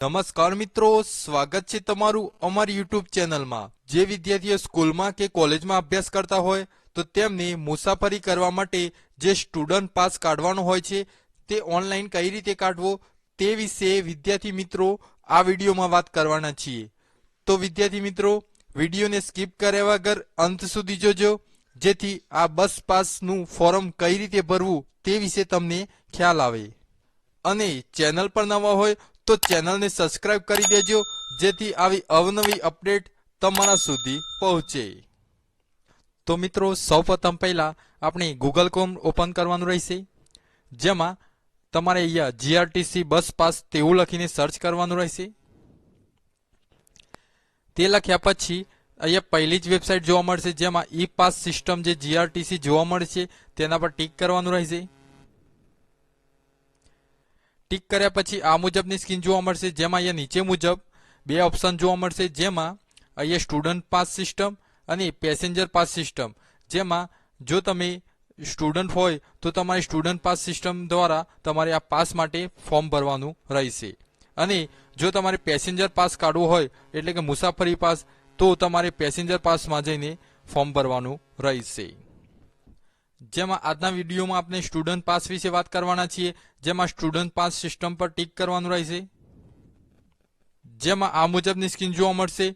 નમસ્કાર મિત્રો, સ્વાગત છે તમારું અમારી યુટ્યુબ ચેનલમાં। જે વિદ્યાર્થીઓ સ્કૂલમાં કે કોલેજમાં અભ્યાસ કરતા હોય તો તેમને મુસાફરી કરવા માટે જે સ્ટુડન્ટ પાસ કાઢવાનો હોય છે તે ઓનલાઈન કઈ રીતે કાઢવો તે વિશે વિદ્યાર્થી મિત્રો આ વિડીયોમાં વાત કરવાના છીએ। તો વિદ્યાર્થી મિત્રો, વિડીયોને સ્કીપ કર્યા વગર અંત સુધી જોજો, જેથી આ બસ પાસનું ફોર્મ કઈ રીતે ભરવું તે વિશે તમને ખ્યાલ આવે। અને ચેનલ પર નવા હોય તો ચેનલને સબસ્ક્રાઇબ કરી દેજો, જેથી આવી અવનવી અપડેટ તમારા સુધી પહોંચે। તો મિત્રો, સૌપ્રથમ પહેલા આપણે ગૂગલ ક્રોમ ઓપન કરવાનું રહેશે, જેમાં તમારે અહીંયા જીઆરટીસી બસ પાસ તેવું લખીને સર્ચ કરવાનું રહેશે। તે લખ્યા પછી અહીંયા પહેલી જ વેબસાઇટ જોવા મળશે, જેમાં ઈ પાસ સિસ્ટમ જે જીઆરટીસી જોવા મળશે તેના પર ટિક કરવાનું રહેશે। ટિક કર્યા પછી આ મુજબની સ્ક્રીન જોવા મળશે, જેમાં અહીંયા નીચે મુજબ બે ઓપ્શન જોવા મળશે, જેમાં અહીંયા સ્ટુડન્ટ પાસ સિસ્ટમ અને પેસેન્જર પાસ સિસ્ટમ। જેમાં જો તમે સ્ટુડન્ટ હોય તો તમારી સ્ટુડન્ટ પાસ સિસ્ટમ દ્વારા તમારે આ પાસ માટે ફોર્મ ભરવાનું રહેશે, અને જો તમારે પેસેન્જર પાસ કાઢવું હોય એટલે કે મુસાફરી પાસ, તો તમારે પેસેન્જર પાસમાં જઈને ફોર્મ ભરવાનું રહેશે। જેમાં આજના વિડીયોમાં આપણે સ્ટુડન્ટ પાસ વિશે વાત કરવાના છીએ, જેમાં સ્ટુડન્ટ પાસ સિસ્ટમ પર ટિક કરવાનું રહેશે। જેમાં આ મુજબની સ્ક્રીન જોવા મળશે,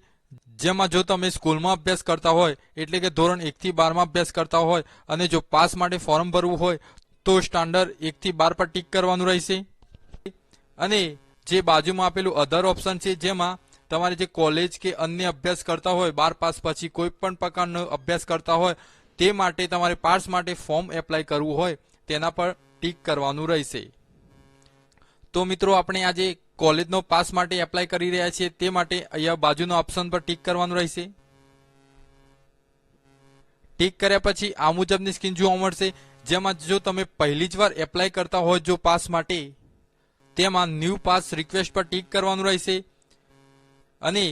જેમાં જો તમે સ્કૂલમાં અભ્યાસ કરતા હોય એટલે કે ધોરણ 1 થી 12માં અભ્યાસ કરતા હોય અને જો પાસ માટે ફોર્મ ભરવું હોય તો સ્ટાન્ડર્ડ 1 થી 12 પર ટિક કરવાનું રહેશે। અને જે બાજુમાં આપેલું અધર ઓપ્શન છે, જેમાં તમારે જે કોલેજ કે અન્ય અભ્યાસ કરતા હોય 12 પાસ પછી કોઈ પણ પ્રકારનો અભ્યાસ કરતા હોય તે માટે તમારે પાસ માટે ફોર્મ એપ્લાય કરવું હોય તેના પર ટિક કરવાનું રહેશે। તો મિત્રો, આપણે આજે કોલેજનો પાસ માટે એપ્લાય કરી રહ્યા છીએ, તે માટે અહીંયા બાજુના ઓપ્શન પર ટિક કરવાનું રહેશે। ટિક કર્યા પછી આ મુજબની સ્ક્રીન જોવા મળશે, જેમાં જો તમે પહેલી જ વાર એપ્લાય કરતા હોય જો પાસ માટે, તેમાં ન્યૂ પાસ રિક્વેસ્ટ પર ટિક કરવાનું રહેશે। અને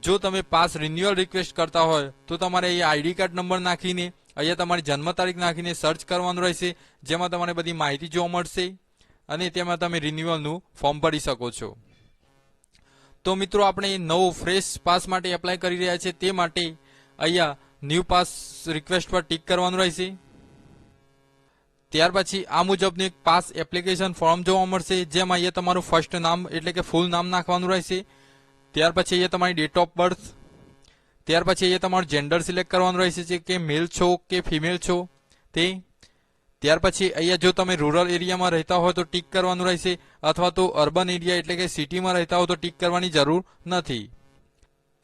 જો તમે પાસ રિન્યુઅલ રિક્વેસ્ટ કરતા હોય તો તમારે અહીંયા આઈડી કાર્ડ નંબર નાખીને અહીંયા તમારી જન્મ તારીખ નાખીને સર્ચ કરવાનું રહેશે, જેમાં તમારે બધી માહિતી જોવા મળશે અને તેમાં તમે રિન્યુઅલનું ફોર્મ ભરી શકો છો। તો મિત્રો, આપણે નવો ફ્રેશ પાસ માટે એપ્લાય કરી રહ્યા છીએ, તે માટે અહીંયા ન્યૂ પાસ રિક્વેસ્ટ પર ટિક કરવાનું રહેશે। ત્યાર પછી આ મુજબનું એક પાસ એપ્લિકેશન ફોર્મ જોવા મળશે, જેમાં અહીંયા તમારું ફર્સ્ટ નામ એટલે કે ફૂલ નામ નાખવાનું રહેશે। ત્યાર પછી અહીંયા તમારી ડેટ ઓફ બર્થ, ત્યાર પછી અહીંયા તમારું જેન્ડર સિલેક્ટ કરવાનું રહેશે કે મેલ છો કે ફિમેલ છો તે। ત્યાર પછી અહીંયા જો તમે રૂરલ એરિયામાં રહેતા હોય તો ટિક કરવાનું રહેશે, અથવા તો અર્બન એરિયા એટલે કે સિટીમાં રહેતા હોય તો ટિક કરવાની જરૂર નથી।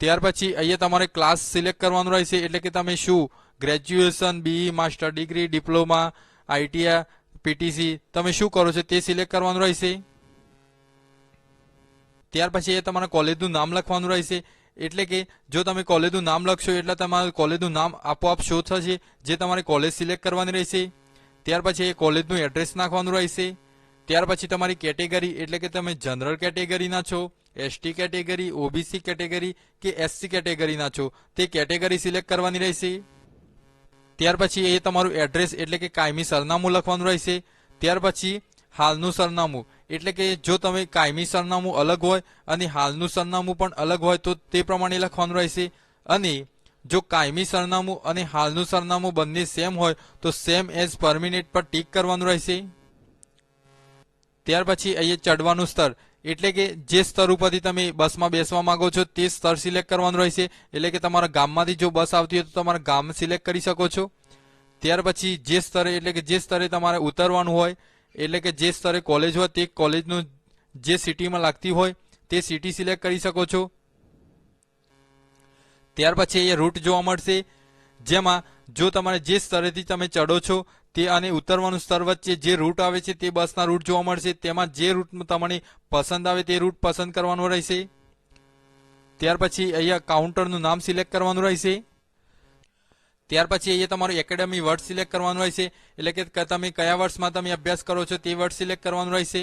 ત્યાર પછી અહીંયા તમારે ક્લાસ સિલેક્ટ કરવાનું રહેશે, એટલે કે તમે શું graduation, BE, master degree, diploma, ITI, PTC તમે શું કરો છો તે સિલેક્ટ કરવાનું રહેશે। ત્યાર પછી એ તમારા કોલેજનું નામ લખવાનું રહેશે, એટલે કે જો તમે કોલેજનું નામ લખશો એટલે તમારું કોલેજનું નામ આપોઆપ શો થશે, જે તમારે કોલેજ સિલેક્ટ કરવાની રહેશે। ત્યાર પછી એ કોલેજનું એડ્રેસ નાખવાનું રહેશે। ત્યાર પછી તમારી કેટેગરી એટલે કે તમે જનરલ કેટેગરીના છો, એસટી કેટેગરી, ઓબીસી કેટેગરી કે એસસી કેટેગરીના છો તે કેટેગરી સિલેક્ટ કરવાની રહેશે। ત્યાર પછી એ તમારું એડ્રેસ એટલે કે કાયમી સરનામું લખવાનું રહેશે। ત્યાર પછી હાલનું સરનામું, એટલે કે જો તમે કાયમી સરનામું અલગ હોય અને હાલનું સરનામું પણ અલગ હોય તો તે પ્રમાણે લખવાનું રહેશે। અને જો કાયમી સરનામું અને હાલનું સરનામું બંને સેમ હોય તો સેમ એઝ પરમિનેન્ટ પર ટિક કરવાનું રહેશે। ત્યાર પછી અહીંયા ચડવાનું સ્તર, એટલે કે જે સ્તર ઉપરથી તમે બસમાં બેસવા માંગો છો તે સ્તર સિલેક્ટ કરવાનું રહેશે, એટલે કે તમારા ગામમાંથી જો બસ આવતી હોય તો તમારા ગામ સિલેક્ટ કરી શકો છો। ત્યાર પછી જે સ્તરે એટલે કે જે સ્તરે તમારે ઉતરવાનું હોય, એટલે કે જે સ્તરે કોલેજ હોય તે કોલેજનું જે સિટીમાં લાગતી હોય તે સિટી સિલેક્ટ કરી શકો છો। ત્યાર પછી અહીંયા રૂટ જોવા મળશે, જેમાં જો તમારે જે સ્તરેથી તમે ચડો છો તે અને ઉતરવાનું સ્તર વચ્ચે જે રૂટ આવે છે તે બસના રૂટ જોવા મળશે, તેમાં જે રૂટ તમને પસંદ આવે તે રૂટ પસંદ કરવાનો રહેશે। ત્યાર પછી અહીંયા કાઉન્ટરનું નામ સિલેક્ટ કરવાનું રહેશે। ત્યાર પછી અહીંયા તમારું એકેડેમી વર્ષ સિલેક્ટ કરવાનું રહેશે, એટલે કે તમે કયા વર્ષમાં તમે અભ્યાસ કરો છો તે વર્ષ સિલેક્ટ કરવાનું રહેશે।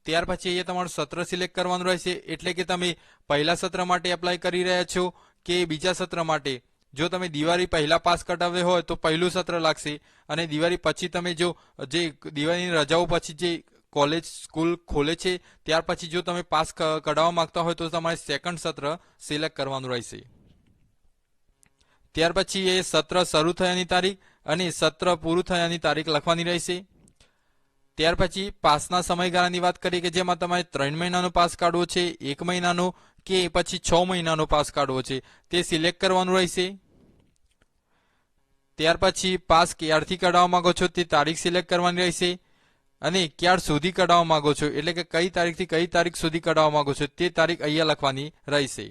ત્યાર પછી અહીંયા તમારું સત્ર સિલેક્ટ કરવાનું રહેશે, એટલે કે તમે પહેલા સત્ર માટે એપ્લાય કરી રહ્યા છો કે બીજા સત્ર માટે। જો તમે દિવાળી પહેલા પાસ કઢાવ્યો હોય તો પહેલું સત્ર લાગશે, અને દિવાળી પછી તમે જો જે દિવાળીની રજાઓ પછી જે કોલેજ સ્કૂલ ખોલે છે ત્યાર પછી જો તમે પાસ કઢાવવા માંગતા હોય તો તમારે સેકન્ડ સત્ર સિલેક્ટ કરવાનું રહેશે. ત્યાર પછી એ સત્ર શરૂ થયાની તારીખ અને સત્ર પૂરું થયાની તારીખ લખવાની રહેશે. ત્યાર પછી પાસના સમયગાળાની વાત કરીએ કે જેમાં તમારે 3 મહિનાનો પાસ કાઢવો છે, 1 મહિનાનો કે પછી 6 મહિનાનો પાસ કાઢવો છે તે સિલેક્ટ કરવાનું રહેશે. ત્યાર પછી પાસ ક્યારથી કઢાવવા માંગો છો તે તારીખ સિલેક્ટ કરવાની રહેશે અને ક્યાર સુધી કઢાવવા માંગો છો એટલે કે કઈ તારીખથી કઈ તારીખ સુધી કઢાવવા માંગો છો તે તારીખ અહીંયા લખવાની રહેશે.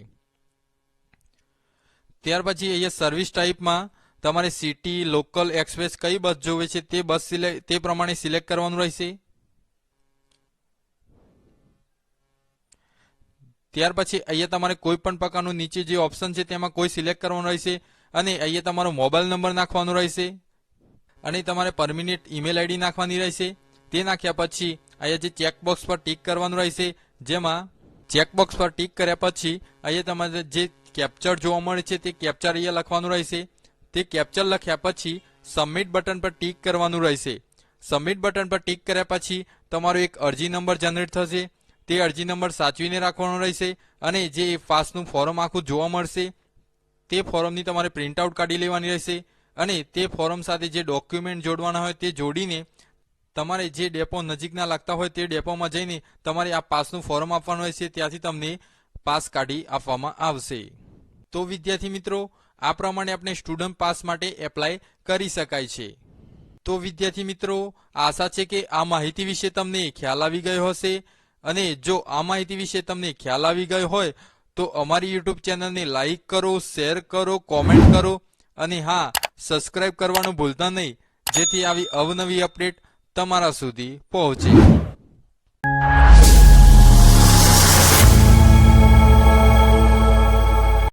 ત્યાર પછી અહીંયા સર્વિસ ટાઈપમાં તમારે સિટી, લોકલ, એક્સપ્રેસ કઈ બસ જોવે છે તે બસ તે પ્રમાણે સિલેક્ટ કરવાનું રહેશે. ત્યાર પછી અહીંયા તમારે કોઈ પણ પ્રકારનું નીચે જે ઓપ્શન છે તેમાં કોઈ સિલેક્ટ કરવાનું રહેશે અને અહીંયા તમારો મોબાઈલ નંબર નાખવાનો રહેશે અને તમારે પરમિનેન્ટ ઈમેલ આઈડી નાખવાની રહેશે. તે નાખ્યા પછી અહીંયા જે ચેકબોક્સ પર ટીક કરવાનું રહેશે, જેમાં ચેકબોક્સ પર ટીક કર્યા પછી અહીંયા તમારે જે કેપ્ચર જોવા મળે છે તે કેપ્ચર અહીંયા લખવાનું રહેશે. તે કેપ્ચર લખ્યા પછી સબમિટ બટન પર ટીક કરવાનું રહેશે. સબમિટ બટન પર ટીક કર્યા પછી તમારો એક અરજી નંબર જનરેટ થશે. તે અરજી નંબર સાચવીને રાખવાનો રહેશે અને જે પાસનું ફોર્મ આખું જોવા મળશે તે ફોર્મની તમારે પ્રિન્ટ આઉટ કાઢી લેવાની રહેશે અને તે ફોર્મ સાથે જે ડોક્યુમેન્ટ જોડવાના હોય તે જોડીને તમારે જે ડેપો નજીકના લાગતા હોય તે ડેપોમાં જઈને તમારે આ પાસનું ફોર્મ આપવાનું રહેશે. ત્યાંથી તમને પાસ કાઢી આપવામાં આવશે. તો વિદ્યાર્થી મિત્રો, આ પ્રમાણે આપણે સ્ટુડન્ટ પાસ માટે એપ્લાય કરી શકાય છે. તો વિદ્યાર્થી મિત્રો, આશા છે કે આ માહિતી વિશે તમને ખ્યાલ આવી ગયો હશે અને જો આ માહિતી વિશે તમને ખ્યાલ આવી ગયો હોય તો અમારી યુટ્યુબ ચેનલને લાઈક કરો, શેર કરો, કોમેન્ટ કરો અને હા, સબસ્ક્રાઇબ કરવાનું ભૂલતા નહીં, જેથી આવી અવનવી અપડેટ તમારા સુધી પહોંચે.